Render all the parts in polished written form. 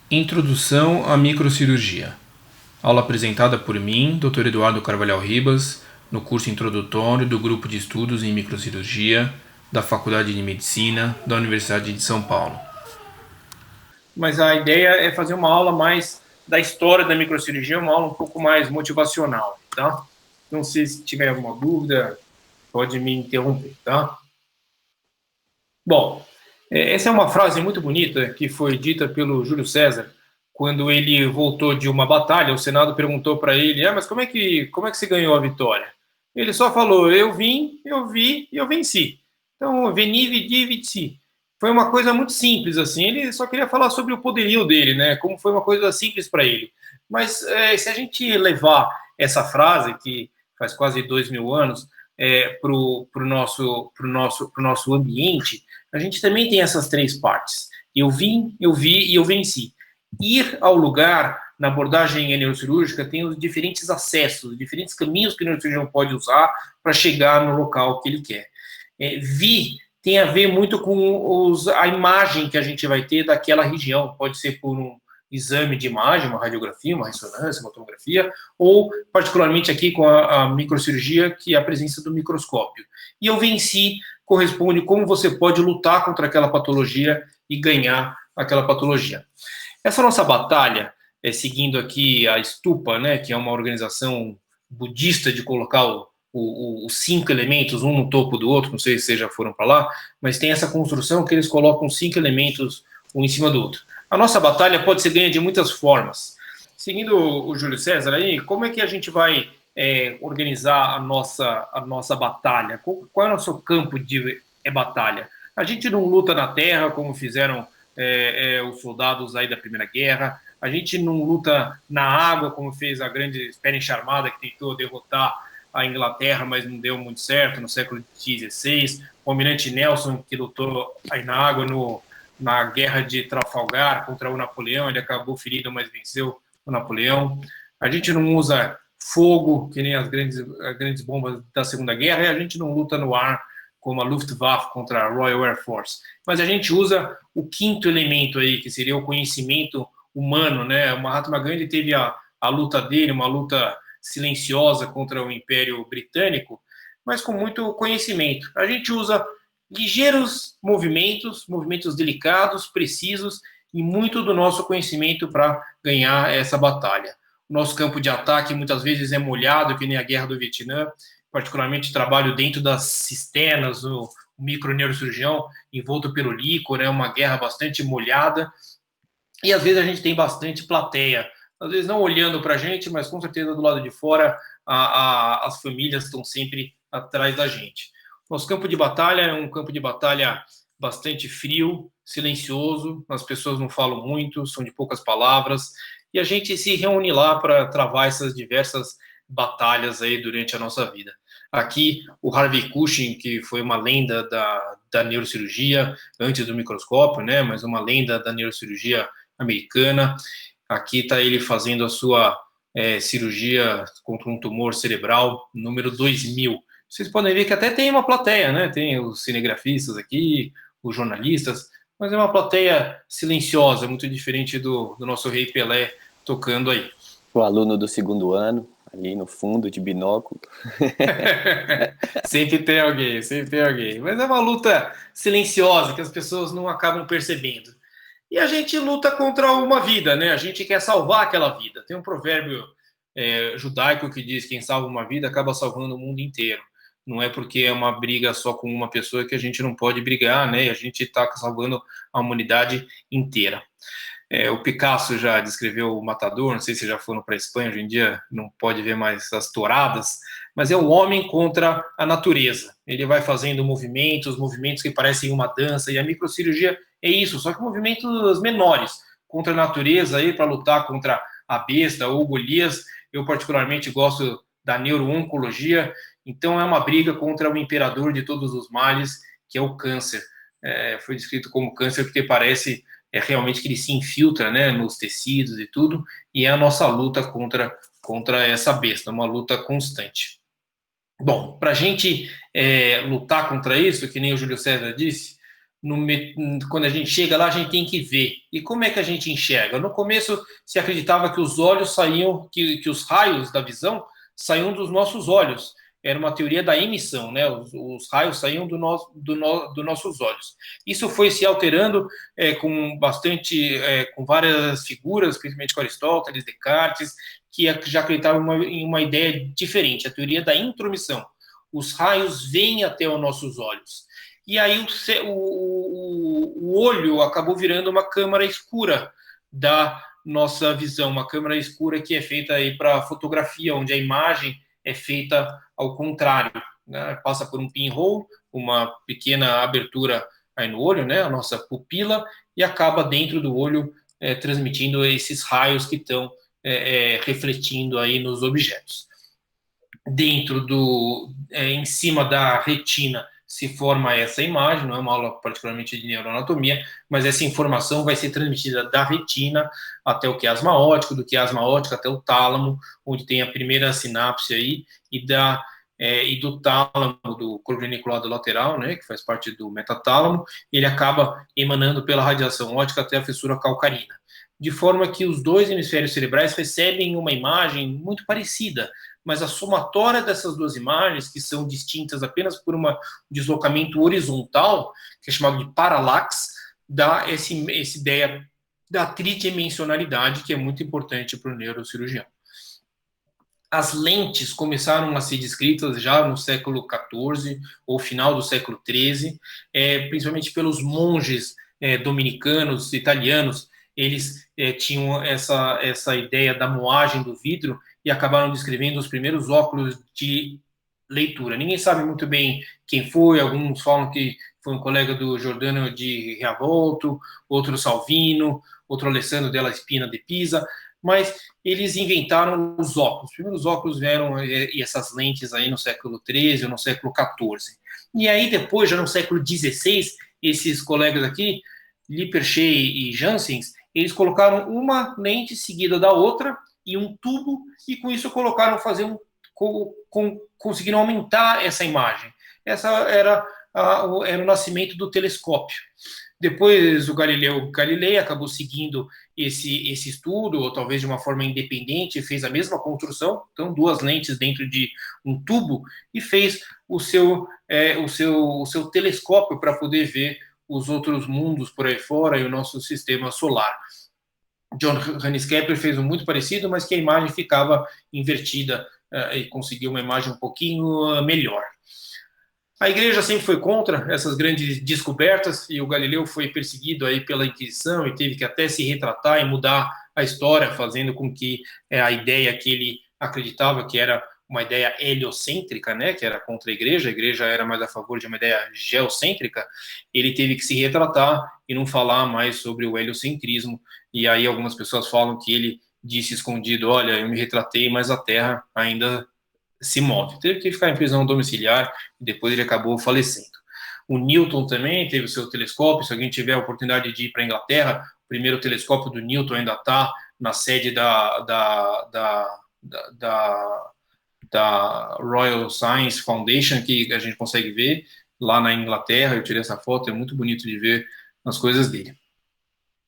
Introdução à microcirurgia. Aula apresentada por mim, Dr. Eduardo Carvalhal Ribas, no curso introdutório do Grupo de Estudos em Microcirurgia da Faculdade de Medicina da Universidade de São Paulo. Mas a ideia é fazer uma aula mais da história da microcirurgia, uma aula um pouco mais motivacional, tá? Então, se tiver alguma dúvida, pode me interromper, tá? Bom, essa é uma frase muito bonita que foi dita pelo Júlio César quando ele voltou de uma batalha. O Senado perguntou para ele: mas como é que você ganhou a vitória? Ele só falou: eu vim, eu vi e eu venci. Então, veni, vidi, vici. Foi uma coisa muito simples, assim. Ele só queria falar sobre o poderio dele, né? Como foi uma coisa simples para ele. Mas se a gente levar essa frase, que faz quase 2000 anos, para o nosso ambiente, a gente também tem essas três partes. Eu vim, eu vi e eu venci. Ir ao lugar, na abordagem neurocirúrgica, tem os diferentes acessos, os diferentes caminhos que o neurocirurgião pode usar para chegar no local que ele quer. Vi tem a ver muito com a imagem que a gente vai ter daquela região. Pode ser por um exame de imagem, uma radiografia, uma ressonância, uma tomografia, ou particularmente aqui com a microcirurgia, que é a presença do microscópio. E eu venci corresponde como você pode lutar contra aquela patologia e ganhar aquela patologia. Essa nossa batalha, seguindo aqui a Stupa, né, que é uma organização budista de colocar os 5 elementos, um no topo do outro, não sei se vocês já foram para lá, mas tem essa construção que eles colocam 5 elementos um em cima do outro. A nossa batalha pode ser ganha de muitas formas. Seguindo o Júlio César aí, como é que a gente vai organizar a nossa batalha? Qual é o nosso campo de batalha? A gente não luta na terra, como fizeram os soldados aí da Primeira Guerra. A gente não luta na água, como fez a grande Spanish Armada, que tentou derrotar a Inglaterra, mas não deu muito certo no século XVI. O almirante Nelson, que lutou aí na água na Guerra de Trafalgar contra o Napoleão, ele acabou ferido, mas venceu o Napoleão. A gente não usa fogo, que nem as grandes bombas da Segunda Guerra, e a gente não luta no ar, como a Luftwaffe contra a Royal Air Force. Mas a gente usa o quinto elemento aí, que seria o conhecimento humano, né? O Mahatma Gandhi teve a luta dele, uma luta silenciosa contra o Império Britânico, mas com muito conhecimento. A gente usa ligeiros movimentos delicados, precisos, e muito do nosso conhecimento para ganhar essa batalha. O nosso campo de ataque muitas vezes é molhado, que nem a Guerra do Vietnã, particularmente trabalho dentro das cisternas, o microneurocirurgião envolto pelo líquor, é uma guerra bastante molhada, e às vezes a gente tem bastante plateia, às vezes não olhando para a gente, mas com certeza do lado de fora as famílias estão sempre atrás da gente. Nosso campo de batalha é um campo de batalha bastante frio, silencioso, as pessoas não falam muito, são de poucas palavras, e a gente se reúne lá para travar essas diversas batalhas aí durante a nossa vida. Aqui, o Harvey Cushing, que foi uma lenda da neurocirurgia, antes do microscópio, né, mas uma lenda da neurocirurgia americana. Aqui está ele fazendo a sua cirurgia contra um tumor cerebral, número 2000. Vocês podem ver que até tem uma plateia, né? Tem os cinegrafistas aqui, os jornalistas, mas é uma plateia silenciosa, muito diferente do nosso Rei Pelé tocando aí. O aluno do segundo ano, ali no fundo, de binóculo. Sempre tem alguém, sempre tem alguém. Mas é uma luta silenciosa que as pessoas não acabam percebendo. E a gente luta contra uma vida, né? A gente quer salvar aquela vida. Tem um provérbio judaico que diz que quem salva uma vida acaba salvando o mundo inteiro. Não é porque é uma briga só com uma pessoa que a gente não pode brigar, né? A gente está salvando a humanidade inteira. O Picasso já descreveu o Matador, não sei se já foram para a Espanha, hoje em dia não pode ver mais as touradas, mas é o homem contra a natureza. Ele vai fazendo movimentos que parecem uma dança, e a microcirurgia é isso, só que movimentos menores, contra a natureza, para lutar contra a besta ou Golias. Eu particularmente gosto da neuro-oncologia, então é uma briga contra o imperador de todos os males, que é o câncer. Foi descrito como câncer porque parece realmente que ele se infiltra, né, nos tecidos e tudo, e é a nossa luta contra essa besta, uma luta constante. Bom, para a gente lutar contra isso, que nem o Júlio César disse, quando a gente chega lá, a gente tem que ver. E como é que a gente enxerga? No começo, se acreditava que os olhos saíam, que os raios da visão saíam dos nossos olhos. Era uma teoria da emissão, né? Os raios saíam dos nossos olhos. Isso foi se alterando com várias figuras, principalmente com Aristóteles, Descartes, que já acreditavam em uma ideia diferente, a teoria da intromissão. Os raios vêm até os nossos olhos. E aí o olho acabou virando uma câmara escura da nossa visão, uma câmara escura que é feita aí para fotografia, onde a imagem é feita ao contrário, né? Passa por um pinhole, uma pequena abertura aí no olho, né? A nossa pupila, e acaba dentro do olho transmitindo esses raios que estão refletindo aí nos objetos. Em cima da retina se forma essa imagem, não é uma aula particularmente de neuroanatomia, mas essa informação vai ser transmitida da retina até o quiasma óptico, do quiasma óptico até o tálamo, onde tem a primeira sinapse aí, e do tálamo, do corpo geniculado lateral, né, que faz parte do metatálamo, ele acaba emanando pela radiação óptica até a fissura calcarina. De forma que os dois hemisférios cerebrais recebem uma imagem muito parecida, mas a somatória dessas duas imagens, que são distintas apenas por um deslocamento horizontal, que é chamado de paralaxe, dá essa ideia da tridimensionalidade, que é muito importante para o neurocirurgião. As lentes começaram a ser descritas já no século XIV ou final do século XIII, principalmente pelos monges dominicanos, italianos. Eles tinham essa ideia da moagem do vidro e acabaram descrevendo os primeiros óculos de leitura. Ninguém sabe muito bem quem foi, alguns falam que foi um colega do Giordano de Riavolto, outro Salvino, outro Alessandro della Spina de Pisa, mas eles inventaram os óculos. Os primeiros óculos vieram, e essas lentes aí no século XIII ou no século XIV. E aí depois, já no século XVI, esses colegas aqui, Lippershey e Janssens, eles colocaram uma lente seguida da outra e um tubo, e com isso conseguiram aumentar essa imagem. Essa era o nascimento do telescópio. Depois o Galileu Galilei acabou seguindo esse estudo, ou talvez de uma forma independente, fez a mesma construção, então duas lentes dentro de um tubo, e fez o seu telescópio para poder ver os outros mundos por aí fora e o nosso sistema solar. Johannes Kepler fez um muito parecido, mas que a imagem ficava invertida e conseguiu uma imagem um pouquinho melhor. A igreja sempre foi contra essas grandes descobertas, e o Galileu foi perseguido aí pela Inquisição e teve que até se retratar e mudar a história, fazendo com que a ideia que ele acreditava que era uma ideia heliocêntrica, né, que era contra a igreja era mais a favor de uma ideia geocêntrica, ele teve que se retratar e não falar mais sobre o heliocentrismo, e aí algumas pessoas falam que ele disse escondido, olha, eu me retratei, mas a Terra ainda se move. Teve que ficar em prisão domiciliar e depois ele acabou falecendo. O Newton também teve o seu telescópio. Se alguém tiver a oportunidade de ir para a Inglaterra, o primeiro telescópio do Newton ainda está na sede da Royal Science Foundation, que a gente consegue ver lá na Inglaterra. Eu tirei essa foto, é muito bonito de ver as coisas dele.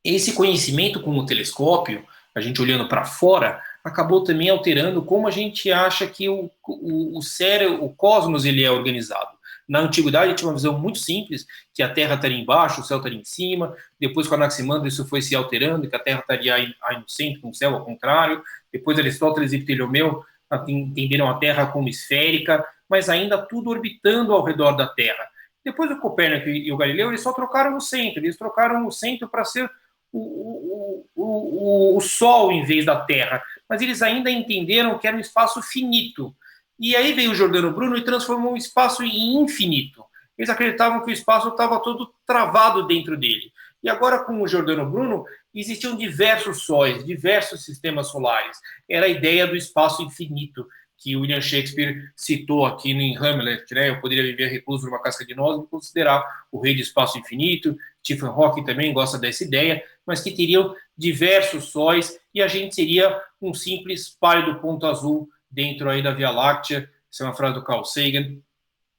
Esse conhecimento com o telescópio, a gente olhando para fora, acabou também alterando como a gente acha que o cérebro, o cosmos, ele é organizado. Na antiguidade, tinha uma visão muito simples, que a Terra estaria embaixo, o céu estaria em cima. Depois, com Anaximandro, isso foi se alterando, que a Terra estaria aí no centro, com o céu ao contrário. Depois, Aristóteles e Ptolomeu entenderam a Terra como esférica, mas ainda tudo orbitando ao redor da Terra. Depois, o Copérnico e o Galileu, eles só trocaram o centro. Eles trocaram o centro para ser o Sol em vez da Terra, mas eles ainda entenderam que era um espaço finito. E aí veio o Giordano Bruno e transformou o espaço em infinito. Eles acreditavam que o espaço estava todo travado dentro dele. E agora, com o Giordano Bruno, existiam diversos sóis, diversos sistemas solares. Era a ideia do espaço infinito, que William Shakespeare citou aqui em Hamlet, né? Eu poderia viver recluso numa casca de nozes e considerar o rei do espaço infinito. Stephen Hawking também gosta dessa ideia, mas que teriam diversos sóis e a gente seria um simples pálido ponto azul dentro aí da Via Láctea. Essa é uma frase do Carl Sagan.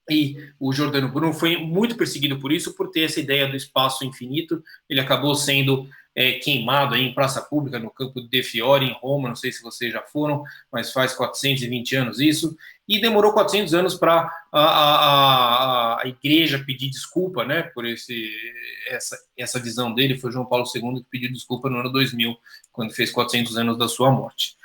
E o Giordano Bruno foi muito perseguido por isso, por ter essa ideia do espaço infinito. Ele acabou sendo queimado aí em praça pública, no campo de Fiore, em Roma. Não sei se vocês já foram, mas faz 420 anos isso. E demorou 400 anos para a igreja pedir desculpa, né, por essa visão dele. Foi João Paulo II que pediu desculpa no ano 2000, quando fez 400 anos da sua morte.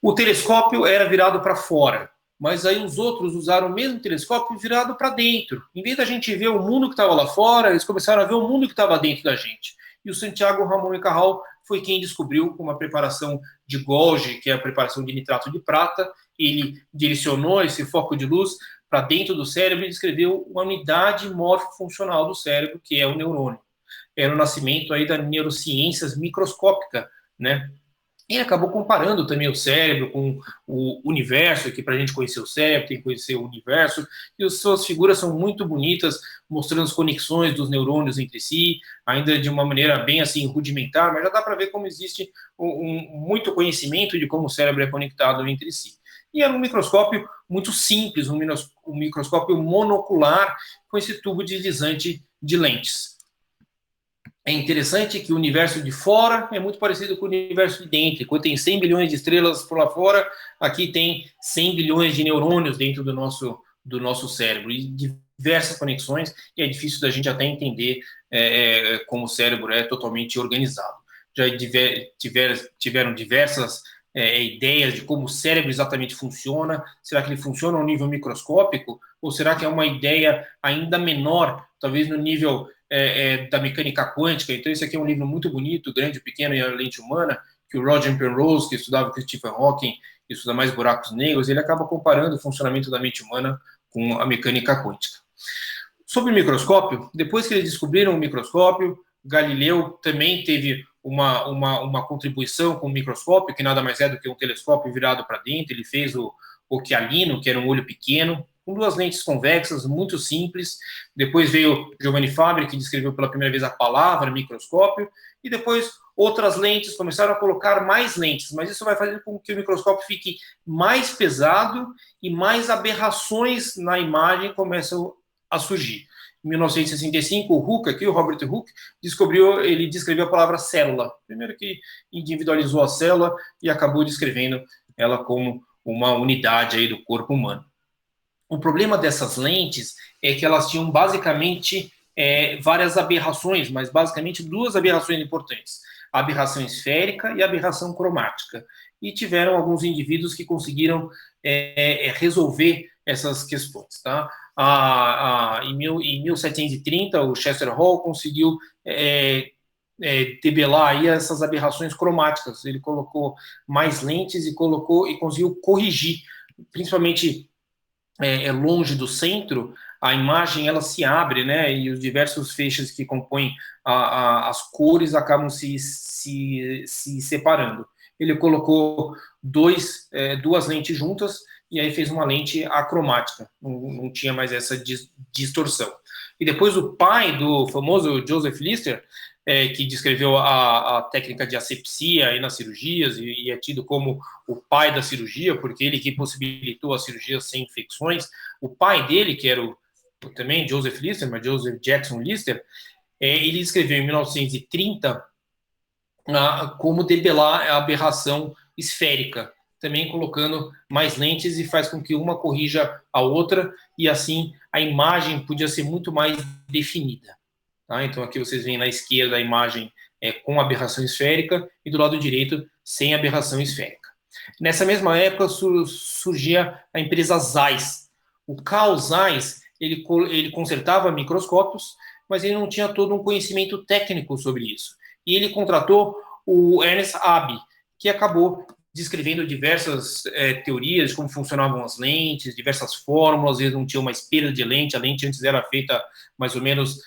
O telescópio era virado para fora, mas aí os outros usaram o mesmo telescópio virado para dentro. Em vez da gente ver o mundo que estava lá fora, eles começaram a ver o mundo que estava dentro da gente. E o Santiago Ramon e Cajal foi quem descobriu, com uma preparação de Golgi, que é a preparação de nitrato de prata, ele direcionou esse foco de luz para dentro do cérebro e descreveu uma unidade morfofuncional do cérebro, que é o neurônio. Era o nascimento aí da neurociências microscópica, né? E acabou comparando também o cérebro com o universo, que para a gente conhecer o cérebro, tem que conhecer o universo, e as suas figuras são muito bonitas, mostrando as conexões dos neurônios entre si, ainda de uma maneira bem assim rudimentar, mas já dá para ver como existe muito conhecimento de como o cérebro é conectado entre si. E era um microscópio muito simples, um microscópio monocular, com esse tubo deslizante de lentes. É interessante que o universo de fora é muito parecido com o universo de dentro. Enquanto tem 100 bilhões de estrelas por lá fora, aqui tem 100 bilhões de neurônios dentro do nosso cérebro. E diversas conexões, e é difícil da gente até entender como o cérebro é totalmente organizado. Já tiveram diversas ideias de como o cérebro exatamente funciona. Será que ele funciona ao nível microscópico? Ou será que é uma ideia ainda menor, talvez no nível da mecânica quântica? Então, esse aqui é um livro muito bonito, Grande, Pequeno e a Lente Humana, que o Roger Penrose, que estudava com Stephen Hawking, que estuda mais buracos negros, ele acaba comparando o funcionamento da mente humana com a mecânica quântica. Sobre o microscópio, depois que eles descobriram o microscópio, Galileu também teve uma contribuição com o microscópio, que nada mais é do que um telescópio virado para dentro. Ele fez o Occhialino, que era um olho pequeno, com duas lentes convexas, muito simples. Depois veio Giovanni Fabri, que descreveu pela primeira vez a palavra microscópio, e depois outras lentes começaram a colocar mais lentes, mas isso vai fazer com que o microscópio fique mais pesado e mais aberrações na imagem começam a surgir. Em 1965, o Hooke, aqui, o Robert Hooke, ele descreveu a palavra célula. Primeiro que individualizou a célula e acabou descrevendo ela como uma unidade aí do corpo humano. O problema dessas lentes é que elas tinham basicamente várias aberrações, mas basicamente duas aberrações importantes: a aberração esférica e a aberração cromática. E tiveram alguns indivíduos que conseguiram resolver essas questões. Tá? Em 1730, o Chester Hall conseguiu debelar aí essas aberrações cromáticas. Ele colocou mais lentes e conseguiu corrigir, principalmente longe do centro, a imagem ela se abre, né? E os diversos feixes que compõem as cores acabam se separando. Ele colocou duas lentes juntas e aí fez uma lente acromática, não tinha mais essa distorção. E depois o pai do famoso Joseph Lister, que descreveu a técnica de asepsia aí nas cirurgias e é tido como o pai da cirurgia, porque ele que possibilitou a cirurgia sem infecções. O pai dele, que era também Joseph Lister, mas Joseph Jackson Lister, ele escreveu em 1930 como debelar a aberração esférica, também colocando mais lentes e faz com que uma corrija a outra e assim a imagem podia ser muito mais definida. Tá? Então aqui vocês veem na esquerda a imagem com aberração esférica e do lado direito sem aberração esférica. Nessa mesma época surgia a empresa Zeiss. O Carl Zeiss ele consertava microscópios, mas ele não tinha todo um conhecimento técnico sobre isso. E ele contratou o Ernest Abbe, que acabou descrevendo diversas teorias de como funcionavam as lentes, diversas fórmulas. Ele não tinha uma espelha de lente, a lente antes era feita mais ou menos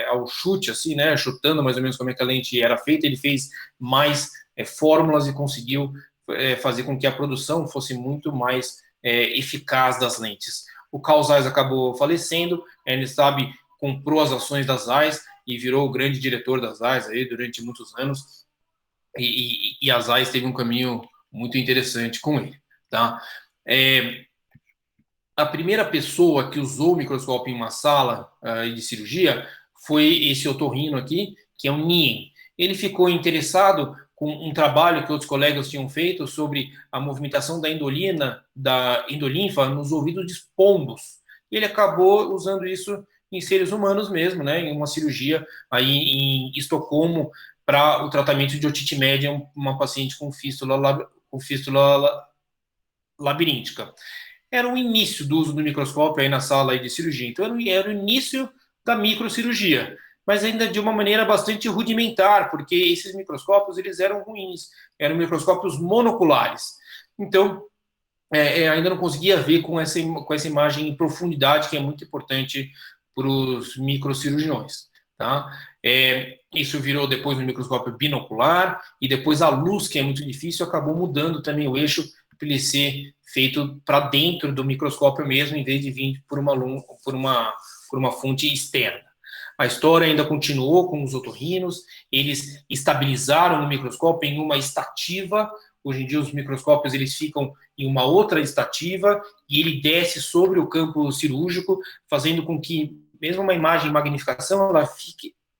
ao chute, assim, né, chutando mais ou menos como é que a lente era feita. Ele fez mais fórmulas e conseguiu fazer com que a produção fosse muito mais eficaz das lentes. O Carl Zeiss acabou falecendo, Ernest Abbe comprou as ações das Zeiss e virou o grande diretor das Zeiss aí durante muitos anos, e a Zeiss teve um caminho muito interessante com ele. Tá? a primeira pessoa que usou o microscópio em uma sala de cirurgia foi esse otorrino aqui, que é o Nien. Ele ficou interessado com um trabalho que outros colegas tinham feito sobre a movimentação da endolinfa nos ouvidos de pombos. E ele acabou usando isso em seres humanos mesmo, né, em uma cirurgia aí em Estocolmo para o tratamento de otite média, uma paciente com fístula labiríntica. Era o início do uso do microscópio aí na sala aí de cirurgia. Então, era o início da microcirurgia, mas ainda de uma maneira bastante rudimentar, porque esses microscópios eles eram ruins, eram microscópios monoculares. Então, ainda não conseguia ver com essa imagem em profundidade, que é muito importante para os microcirurgiões. Tá? Isso virou depois no microscópio binocular, e depois a luz, que é muito difícil, acabou mudando também o eixo para ele ser feito para dentro do microscópio mesmo, em vez de vir por uma fonte externa. A história ainda continuou com os otorrinos, eles estabilizaram o microscópio em uma estativa. Hoje em dia os microscópios eles ficam em uma outra estativa e ele desce sobre o campo cirúrgico, fazendo com que mesmo uma imagem em magnificação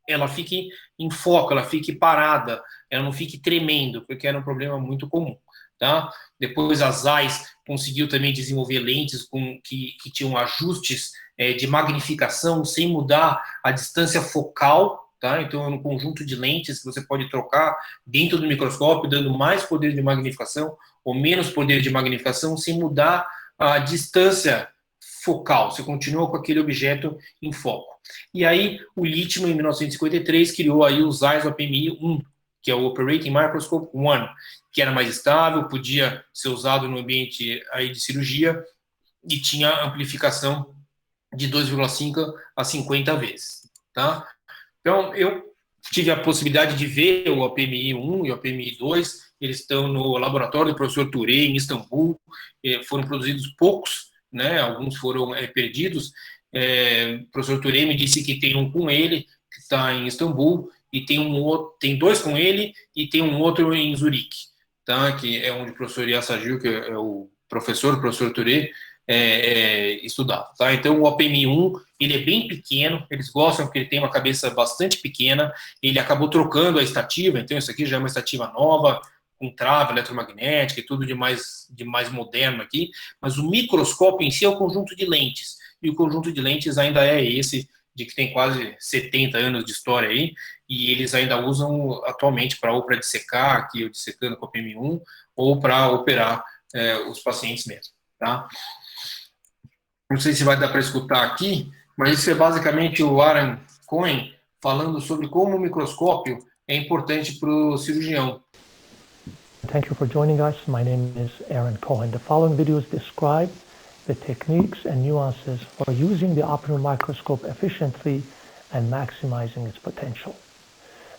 ela fique em foco, ela fique parada, ela não fique tremendo, porque era um problema muito comum. Tá? Depois a Zeiss conseguiu também desenvolver lentes que tinham ajustes de magnificação sem mudar a distância focal, tá? Então é um conjunto de lentes que você pode trocar dentro do microscópio, dando mais poder de magnificação ou menos poder de magnificação sem mudar a distância focal, você continua com aquele objeto em foco. E aí o Littmann, em 1953, criou aí o Zeiss OPMI-1, que é o Operating Microscope 1, que era mais estável, podia ser usado no ambiente aí de cirurgia e tinha amplificação de 2,5 a 50 vezes. Tá? Então, eu tive a possibilidade de ver o APMI-1 e o APMI-2, eles estão no laboratório do professor Touré, em Istambul, foram produzidos poucos, né? Alguns foram perdidos. O professor Touré me disse que tem um com ele, que está em Istambul, e tem dois com ele, e tem um outro em Zurique, tá? Que é onde o professor Yassagil, que é o professor Touré, estudava. Tá? Então, o APMI-1 ele é bem pequeno, eles gostam porque ele tem uma cabeça bastante pequena, ele acabou trocando a estativa, então isso aqui já é uma estativa nova, com trava eletromagnética e tudo de mais moderno aqui, mas o microscópio em si é o conjunto de lentes, e o conjunto de lentes ainda é esse, de que tem quase 70 anos de história aí, e eles ainda usam atualmente ou para dissecar, aqui eu dissecando com a PM1, ou para operar os pacientes mesmo, tá? Não sei se vai dar para escutar aqui, mas isso é basicamente o Aaron Cohen falando sobre como o microscópio é importante para o cirurgião. Thank you for joining us. My name is Aaron Cohen. The following videos describe the techniques and nuances for using the optical microscope efficiently and maximizing its potential.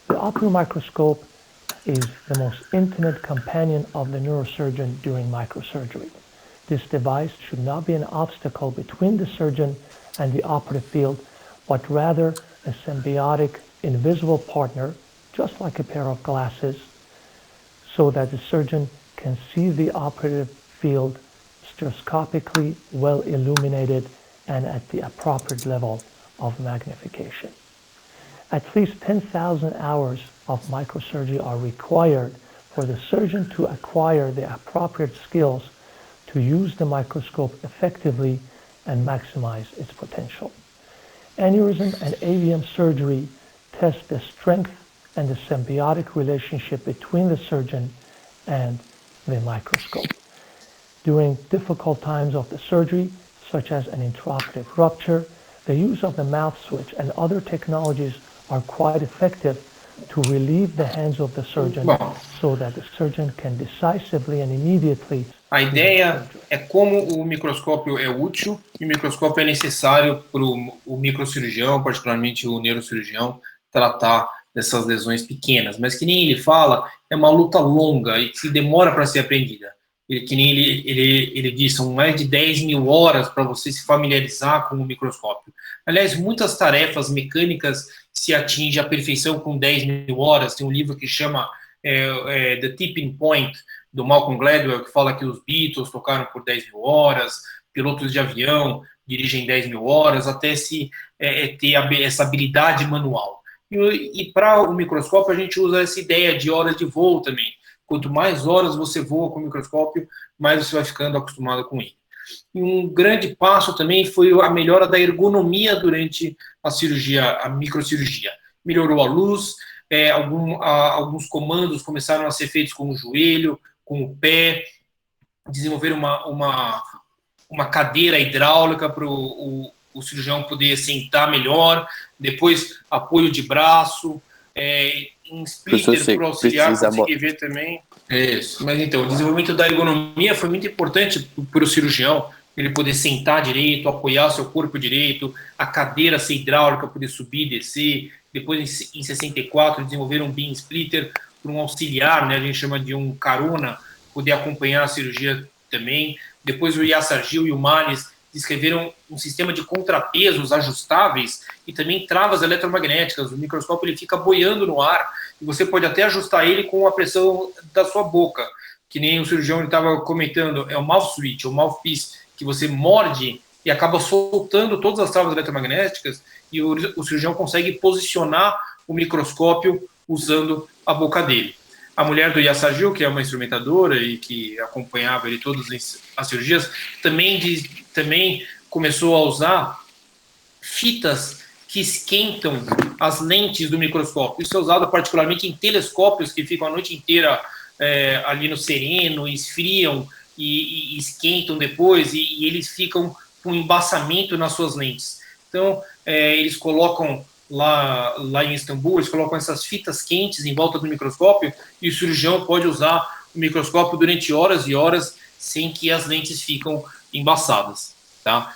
The optical microscope is the most intimate companion of the neurosurgeon during microsurgery. This device should not be an obstacle between the surgeon and the operative field, but rather a symbiotic, invisible partner, just like a pair of glasses, so that the surgeon can see the operative field stereoscopically well illuminated and at the appropriate level of magnification. At least 10,000 hours of microsurgery are required for the surgeon to acquire the appropriate skills to use the microscope effectively and maximize its potential. Aneurysm and AVM surgery test the strength and the symbiotic relationship between the surgeon and the microscope. During difficult times of the surgery, such as an intraoperative rupture, the use of the mouth switch and other technologies are quite effective to relieve the hands of the surgeon so that the surgeon can decisively and immediately. A ideia é como o microscópio é útil e o microscópio é necessário para o microcirurgião, particularmente o neurocirurgião, tratar dessas lesões pequenas. Mas que nem ele fala, é uma luta longa e que demora para ser aprendida. Que nem ele diz, são mais de 10 mil horas para você se familiarizar com o microscópio. Aliás, muitas tarefas mecânicas se atingem à perfeição com 10 mil horas. Tem um livro que chama The Tipping Point, do Malcolm Gladwell, que fala que os Beatles tocaram por 10 mil horas. pilotos de avião dirigem 10 mil horas, até ter essa habilidade manual. E para o microscópio, a gente usa essa ideia de horas de voo também. Quanto mais horas você voa com o microscópio, mais você vai ficando acostumado com ele. E um grande passo também foi a melhora da ergonomia durante a cirurgia, a microcirurgia. Melhorou a luz, alguns comandos começaram a ser feitos com o joelho, com o pé, desenvolver uma cadeira hidráulica para o cirurgião poder sentar melhor, depois apoio de braço, um splitter para o auxiliar conseguir ver também. Isso. Mas então, o desenvolvimento da ergonomia foi muito importante para o cirurgião, ele poder sentar direito, apoiar seu corpo direito, a cadeira ser hidráulica, poder subir e descer. Depois, em 64, desenvolveram um beam splitter para um auxiliar, né, a gente chama de um carona, poder acompanhar a cirurgia também. Depois o Yassargil e o Males descreveram um sistema de contrapesos ajustáveis e também travas eletromagnéticas. O microscópio ele fica boiando no ar e você pode até ajustar ele com a pressão da sua boca, que nem o cirurgião estava comentando, é o mouth switch, o mouthpiece, que você morde e acaba soltando todas as travas eletromagnéticas e o cirurgião consegue posicionar o microscópio usando a boca dele. A mulher do Yassargil, que é uma instrumentadora e que acompanhava ele todas as cirurgias, também começou a usar fitas que esquentam as lentes do microscópio. Isso é usado particularmente em telescópios que ficam a noite inteira ali no sereno, esfriam e esquentam depois e eles ficam com embaçamento nas suas lentes. Então, eles colocam lá em Istambul, eles colocam essas fitas quentes em volta do microscópio e o cirurgião pode usar o microscópio durante horas e horas sem que as lentes ficam embaçadas, tá?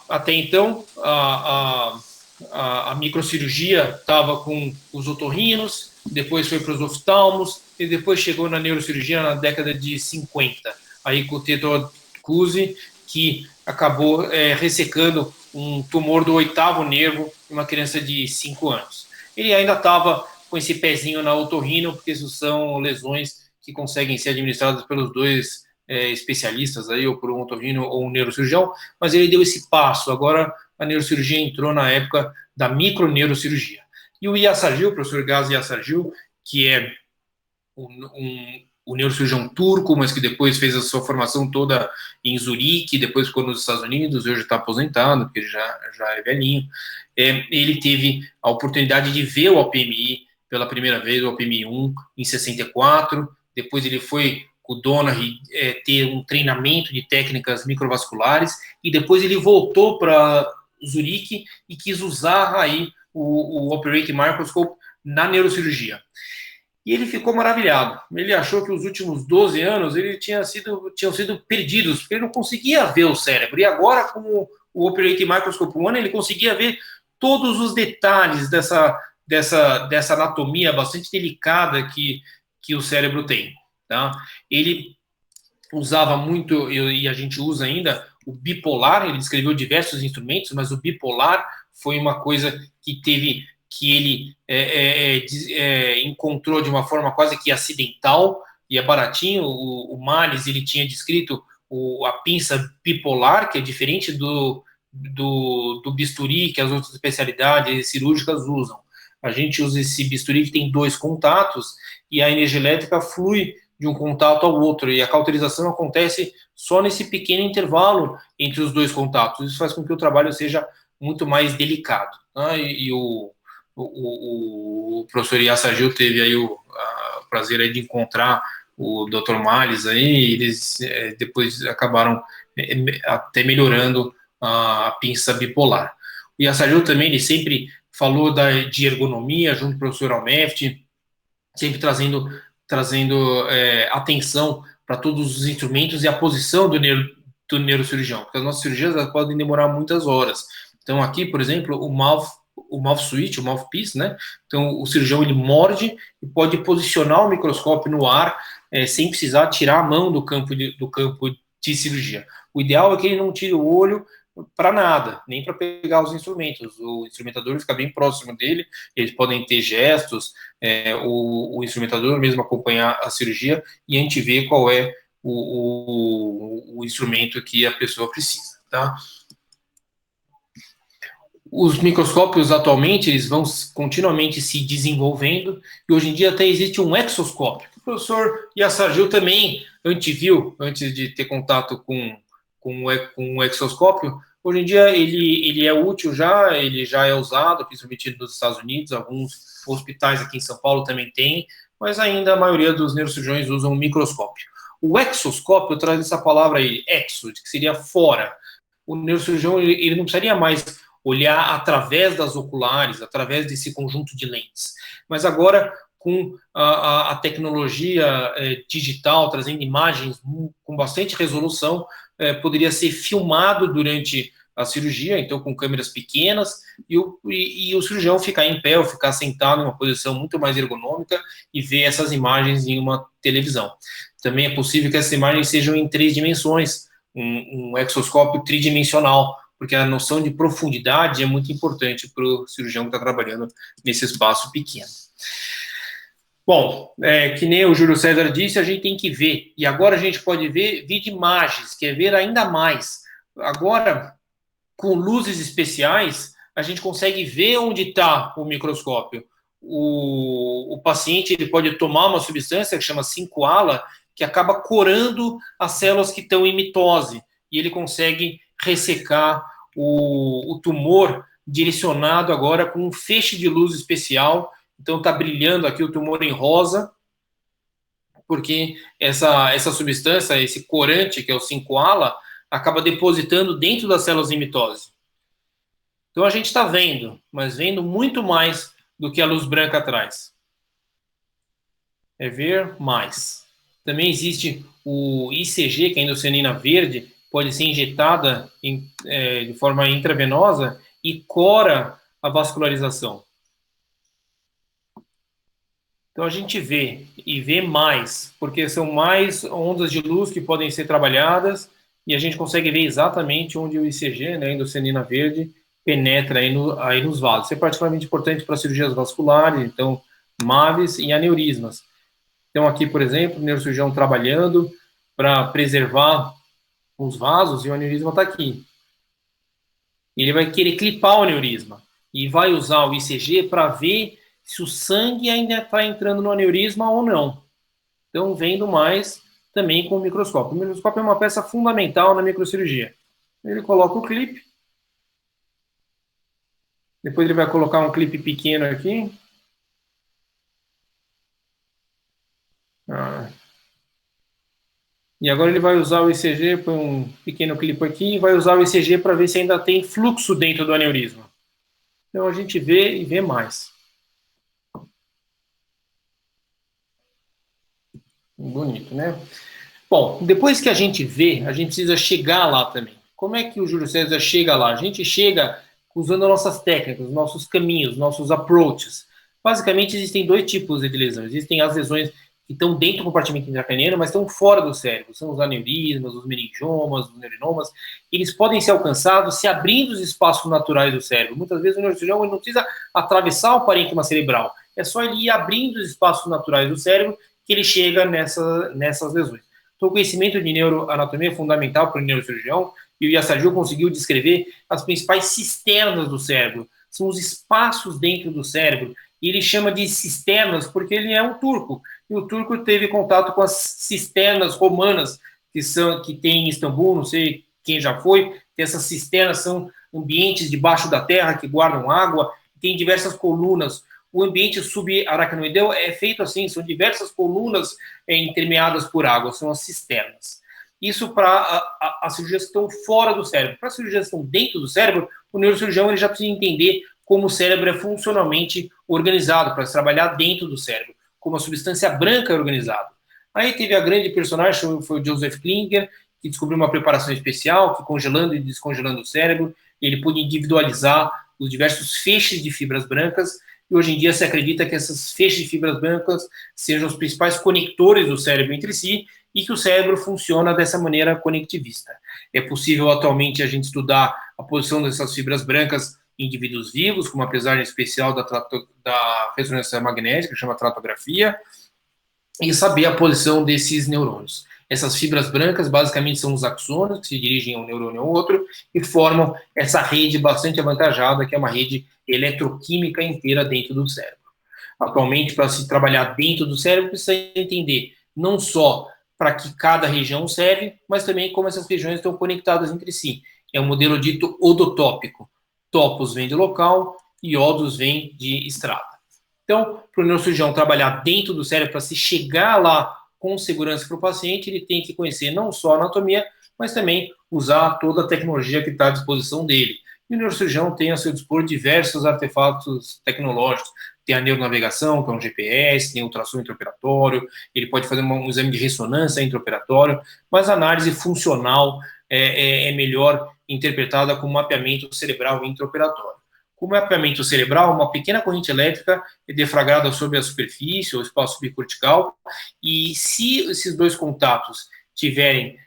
Até então, a microcirurgia estava com os otorrinos, depois foi para os oftalmos e depois chegou na neurocirurgia na década de 50, aí com o Theodor Kuhse, que acabou ressecando um tumor do 8º nervo em uma criança de 5 anos. Ele ainda estava com esse pezinho na otorrino, porque isso são lesões que conseguem ser administradas pelos dois especialistas, aí, ou por um otorrino ou um neurocirurgião, mas ele deu esse passo. Agora a neurocirurgia entrou na época da microneurocirurgia. E o Yassargil, o professor Gazi Yassargil, que é o neurocirurgião turco, mas que depois fez a sua formação toda em Zurique, depois ficou nos Estados Unidos, hoje está aposentado, porque ele já é velhinho. Ele teve a oportunidade de ver o OPMI pela primeira vez, o OPMI 1, em 64, depois ele foi com o Donnery ter um treinamento de técnicas microvasculares, e depois ele voltou para Zurique e quis usar aí o Operating Microscope na neurocirurgia. E ele ficou maravilhado. Ele achou que os últimos 12 anos tinham sido perdidos, porque ele não conseguia ver o cérebro. E agora, com o Operating Microscope One, ele conseguia ver todos os detalhes dessa anatomia bastante delicada que o cérebro tem. Tá? Ele usava muito, e a gente usa ainda, o bipolar. Ele descreveu diversos instrumentos, mas o bipolar foi uma coisa que ele encontrou de uma forma quase que acidental, e é baratinho. O Males, ele tinha descrito a pinça bipolar, que é diferente do bisturi que as outras especialidades cirúrgicas usam. A gente usa esse bisturi que tem 2 contatos, e a energia elétrica flui de um contato ao outro, e a cauterização acontece só nesse pequeno intervalo entre os 2 contatos. Isso faz com que o trabalho seja muito mais delicado. Tá? E o professor Yassargil teve aí o prazer aí de encontrar o Dr. Males aí, e eles depois acabaram até melhorando a pinça bipolar. O Yassargil também, ele sempre falou de ergonomia junto com o professor Almeft, sempre trazendo atenção para todos os instrumentos e a posição do neurocirurgião, porque as nossas cirurgias podem demorar muitas horas. Então aqui, por exemplo, o mouth switch, o mouthpiece, né? Então o cirurgião ele morde e pode posicionar o microscópio no ar sem precisar tirar a mão do campo de cirurgia. O ideal é que ele não tire o olho para nada, nem para pegar os instrumentos. O instrumentador fica bem próximo dele, eles podem ter gestos, o instrumentador mesmo acompanhar a cirurgia, e a gente vê qual é o instrumento que a pessoa precisa, tá? Os microscópios atualmente eles vão continuamente se desenvolvendo e hoje em dia até existe um exoscópio. O professor Yassargil também anteviu, antes de ter contato com o exoscópio. Hoje em dia ele é útil já, ele já é usado, principalmente nos Estados Unidos, alguns hospitais aqui em São Paulo também tem, mas ainda a maioria dos neurocirurgiões usam um microscópio. O exoscópio traz essa palavra aí, exo, que seria fora. O neurocirurgião ele não precisaria mais olhar através das oculares, através desse conjunto de lentes. Mas agora, com a tecnologia digital, trazendo imagens com bastante resolução, poderia ser filmado durante a cirurgia, então com câmeras pequenas, e o cirurgião ficar em pé ou ficar sentado em uma posição muito mais ergonômica e ver essas imagens em uma televisão. Também é possível que essas imagens sejam em 3 dimensões, um exoscópio tridimensional, porque a noção de profundidade é muito importante para o cirurgião que está trabalhando nesse espaço pequeno. Bom, que nem o Júlio César disse, a gente tem que ver, e agora a gente pode ver de imagens, quer ver ainda mais. Agora, com luzes especiais, a gente consegue ver onde está o microscópio. O paciente ele pode tomar uma substância que chama 5-ala, que acaba corando as células que estão em mitose, e ele consegue ressecar o tumor direcionado agora com um feixe de luz especial. Então está brilhando aqui o tumor em rosa, porque essa substância, esse corante, que é o 5-ala, acaba depositando dentro das células em mitose. Então a gente está vendo, mas vendo muito mais do que a luz branca traz. É ver mais. Também existe o ICG, que é a endocianina verde, pode ser injetada de forma intravenosa e cora a vascularização. Então a gente vê e vê mais, porque são mais ondas de luz que podem ser trabalhadas e a gente consegue ver exatamente onde o ICG, né, a endocianina verde, penetra aí nos vasos. Isso é particularmente importante para cirurgias vasculares, então MAVs e aneurismas. Então aqui, por exemplo, o neurocirurgião trabalhando para preservar os vasos e o aneurisma está aqui. Ele vai querer clipar o aneurisma e vai usar o ICG para ver se o sangue ainda está entrando no aneurisma ou não. Então, vendo mais também com o microscópio. O microscópio é uma peça fundamental na microcirurgia. Ele coloca o clipe. Depois ele vai colocar um clipe pequeno aqui. E agora ele vai usar o ICG, põe um pequeno clipe aqui, e vai usar o ICG para ver se ainda tem fluxo dentro do aneurisma. Então a gente vê e vê mais. Bonito, né? Bom, depois que a gente vê, a gente precisa chegar lá também. Como é que o Júlio César chega lá? A gente chega usando nossas técnicas, nossos caminhos, nossos approaches. Basicamente, existem 2 tipos de lesões. Existem as lesões que estão dentro do compartimento intracraniano, mas estão fora do cérebro. São os aneurismas, os meningiomas, os neurinomas. Eles podem ser alcançados se abrindo os espaços naturais do cérebro. Muitas vezes o neurocirurgião não precisa atravessar o parênquima cerebral. É só ele ir abrindo os espaços naturais do cérebro que ele chega nessas lesões. Então, o conhecimento de neuroanatomia é fundamental para o neurocirurgião, e o Yassargil conseguiu descrever as principais cisternas do cérebro. São os espaços dentro do cérebro, e ele chama de cisternas porque ele é um turco, e o turco teve contato com as cisternas romanas que tem em Istambul, não sei quem já foi. Essas cisternas são ambientes debaixo da terra que guardam água, tem diversas colunas. O ambiente subaracnoideu é feito assim, são diversas colunas intermeadas por água, são as cisternas. Isso para as cirurgias que estão fora do cérebro. Para as cirurgias que estão dentro do cérebro, o neurocirurgião ele já precisa entender como o cérebro é funcionalmente organizado, para trabalhar dentro do cérebro, como a substância branca é organizada. Aí teve a grande personagem, foi o Joseph Klinger, que descobriu uma preparação especial, que congelando e descongelando o cérebro, ele pôde individualizar os diversos feixes de fibras brancas. E hoje em dia se acredita que essas feixes de fibras brancas sejam os principais conectores do cérebro entre si e que o cérebro funciona dessa maneira conectivista. É possível atualmente a gente estudar a posição dessas fibras brancas em indivíduos vivos, com uma pesagem especial da ressonância magnética, que chama tratografia, e saber a posição desses neurônios. Essas fibras brancas basicamente são os axônios que se dirigem a um neurônio ao outro e formam essa rede bastante avantajada, que é uma rede eletroquímica inteira dentro do cérebro. Atualmente, para se trabalhar dentro do cérebro, precisa entender não só para que cada região serve, mas também como essas regiões estão conectadas entre si. É um modelo dito odotópico. Topos vem de local e odos vem de estrada. Então, para o neurocirurgião trabalhar dentro do cérebro, para se chegar lá com segurança para o paciente, ele tem que conhecer não só a anatomia, mas também usar toda a tecnologia que está à disposição dele. E o neurocirurgião tem a seu dispor diversos artefatos tecnológicos. Tem a neuronavegação, que é um GPS, tem ultrassom intraoperatório, ele pode fazer um exame de ressonância intraoperatório, mas a análise funcional é melhor interpretada com mapeamento cerebral intraoperatório. Com mapeamento cerebral, uma pequena corrente elétrica é deflagrada sobre a superfície, ou espaço subcortical, e se esses dois contatos tiverem,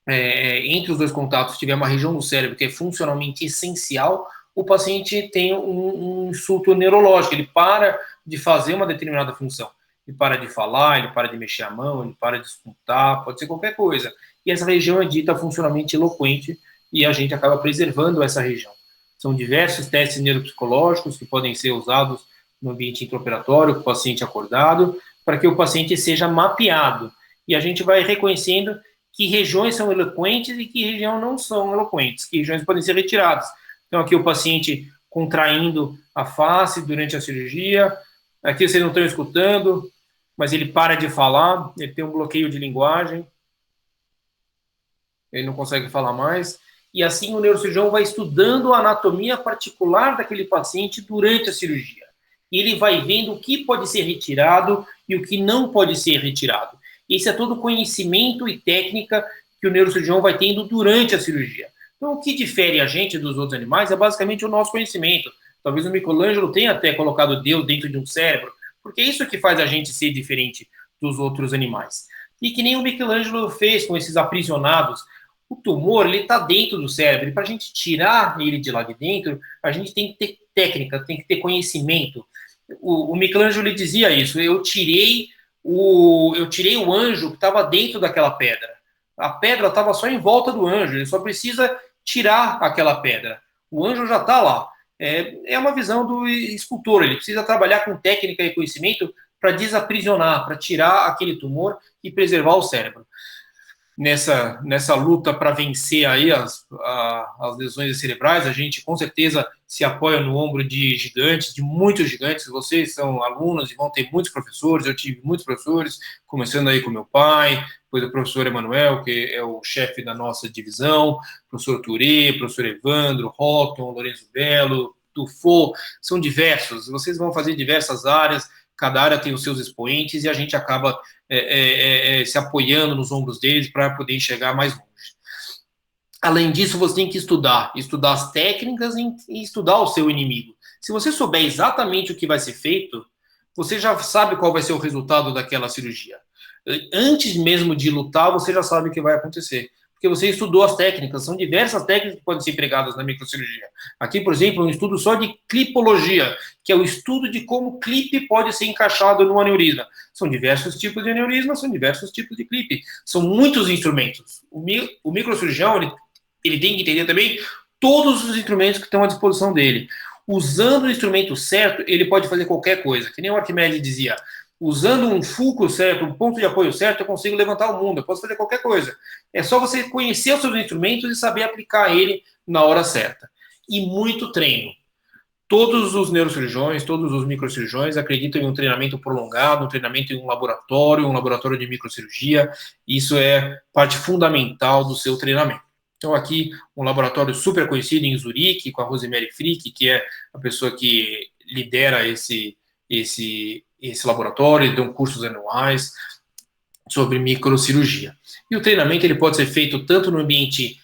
entre os dois contatos, tiver uma região do cérebro que é funcionalmente essencial, o paciente tem um insulto neurológico, ele para de fazer uma determinada função. Ele para de falar, ele para de mexer a mão, ele para de escutar, pode ser qualquer coisa. E essa região é dita funcionalmente eloquente e a gente acaba preservando essa região. São diversos testes neuropsicológicos que podem ser usados no ambiente intraoperatório, com o paciente acordado, para que o paciente seja mapeado. E a gente vai reconhecendo que regiões são eloquentes e que regiões não são eloquentes, que regiões podem ser retiradas. Então, aqui o paciente contraindo a face durante a cirurgia. Aqui vocês não estão escutando, mas ele para de falar, ele tem um bloqueio de linguagem. Ele não consegue falar mais. E assim o neurocirurgião vai estudando a anatomia particular daquele paciente durante a cirurgia. E ele vai vendo o que pode ser retirado e o que não pode ser retirado. Esse é todo o conhecimento e técnica que o neurocirurgião vai tendo durante a cirurgia. Então, o que difere a gente dos outros animais é basicamente o nosso conhecimento. Talvez o Michelangelo tenha até colocado Deus dentro de um cérebro, porque é isso que faz a gente ser diferente dos outros animais. E que nem o Michelangelo fez com esses aprisionados. O tumor, ele está dentro do cérebro, e para a gente tirar ele de lá de dentro, a gente tem que ter técnica, tem que ter conhecimento. O Michelangelo ele dizia isso, eu tirei o anjo que estava dentro daquela pedra. A pedra estava só em volta do anjo, ele só precisa tirar aquela pedra. O anjo já está lá. É uma visão do escultor, ele precisa trabalhar com técnica e conhecimento para desaprisionar, para tirar aquele tumor e preservar o cérebro. Nessa luta para vencer aí as lesões cerebrais, a gente com certeza se apoia no ombro de gigantes, de muitos gigantes. Vocês são alunos e vão ter muitos professores, eu tive muitos professores, começando aí com meu pai, depois o professor Emanuel, que é o chefe da nossa divisão, professor Touré, professor Evandro, Rotton, Lourenço Belo, Tufo, são diversos, vocês vão fazer diversas áreas, cada área tem os seus expoentes e a gente acaba se apoiando nos ombros deles para poder chegar mais longe. Além disso, você tem que estudar as técnicas e estudar o seu inimigo. Se você souber exatamente o que vai ser feito, você já sabe qual vai ser o resultado daquela cirurgia. Antes mesmo de lutar, você já sabe o que vai acontecer. Porque você estudou as técnicas, são diversas técnicas que podem ser empregadas na microcirurgia. Aqui, por exemplo, um estudo só de clipologia, que é o estudo de como o clipe pode ser encaixado no aneurisma. São diversos tipos de aneurisma, são diversos tipos de clipe. São muitos instrumentos. O microcirurgião, ele tem que entender também todos os instrumentos que estão à disposição dele. Usando o instrumento certo, ele pode fazer qualquer coisa. Que nem o Arquimedes dizia, usando um fulcro certo, um ponto de apoio certo, eu consigo levantar o mundo, eu posso fazer qualquer coisa. É só você conhecer os seus instrumentos e saber aplicar ele na hora certa. E muito treino. Todos os neurocirurgiões, todos os microcirurgiões acreditam em um treinamento prolongado, um treinamento em um laboratório de microcirurgia. Isso é parte fundamental do seu treinamento. Então, aqui, um laboratório super conhecido em Zurique, com a Rosemary Frick, que é a pessoa que lidera esse laboratório, dão cursos anuais sobre microcirurgia. E o treinamento ele pode ser feito tanto no ambiente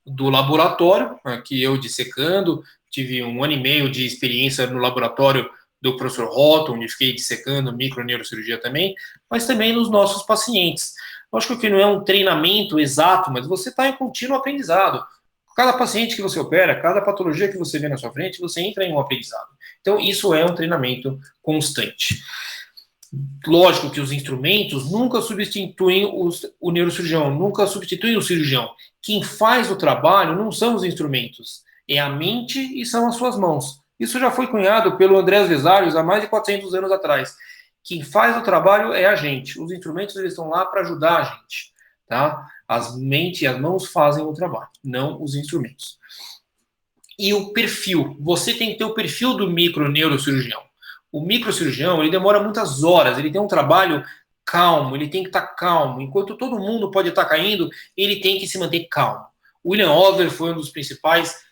do laboratório, aqui eu dissecando, tive 1 ano e meio de experiência no laboratório do professor Rotton, onde fiquei dissecando microneurocirurgia também, mas também nos nossos pacientes. Lógico que não é um treinamento exato, mas você está em contínuo aprendizado. Cada paciente que você opera, cada patologia que você vê na sua frente, você entra em um aprendizado. Então, isso é um treinamento constante. Lógico que os instrumentos nunca substituem o neurocirurgião, nunca substituem o cirurgião. Quem faz o trabalho não são os instrumentos, é a mente e são as suas mãos. Isso já foi cunhado pelo Andrés Vesalius há mais de 400 anos atrás. Quem faz o trabalho é a gente. Os instrumentos eles estão lá para ajudar a gente. Tá? As mentes e as mãos fazem o trabalho, não os instrumentos. E o perfil. Você tem que ter o perfil do microneurocirurgião. O microcirurgião, ele demora muitas horas, ele tem um trabalho calmo, ele tem que estar calmo. Enquanto todo mundo pode estar caindo, ele tem que se manter calmo. William Osler foi um dos principais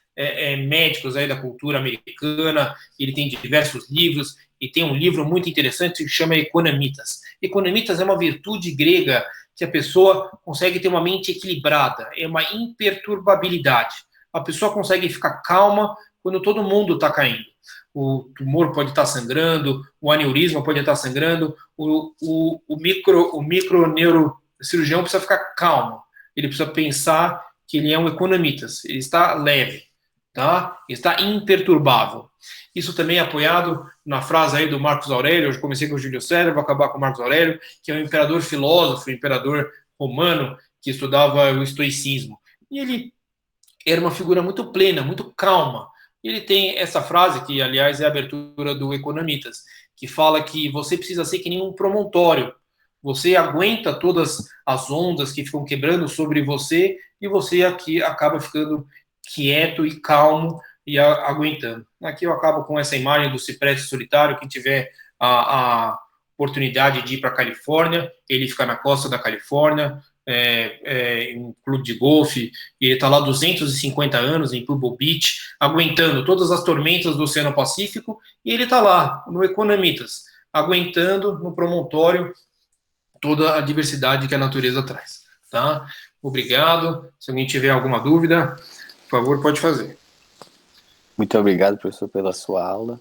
médicos aí da cultura americana, ele tem diversos livros, e tem um livro muito interessante que chama Economitas. Economitas é uma virtude grega que a pessoa consegue ter uma mente equilibrada, é uma imperturbabilidade. A pessoa consegue ficar calma quando todo mundo está caindo. O tumor pode estar sangrando, o aneurisma pode estar sangrando, o microneurocirurgião precisa ficar calmo. Ele precisa pensar que ele é um economitas, ele está leve, tá? Ele está imperturbável. Isso também é apoiado na frase aí do Marcos Aurélio, eu comecei com o Júlio César, vou acabar com o Marcos Aurélio, que é um imperador filósofo, um imperador romano, que estudava o estoicismo. E ele era uma figura muito plena, muito calma. Ele tem essa frase, que aliás é a abertura do Economitas, que fala que você precisa ser que nem um promontório. Você aguenta todas as ondas que ficam quebrando sobre você e você aqui acaba ficando quieto e calmo e aguentando. Aqui eu acabo com essa imagem do cipreste solitário. Quem tiver a oportunidade de ir para a Califórnia, ele fica na costa da Califórnia, em um clube de golfe, e ele está lá 250 anos em Pebble Beach, aguentando todas as tormentas do Oceano Pacífico, e ele está lá, no Economitas, aguentando no promontório toda a diversidade que a natureza traz. Tá? Obrigado. Se alguém tiver alguma dúvida, por favor, pode fazer. Muito obrigado, professor, pela sua aula.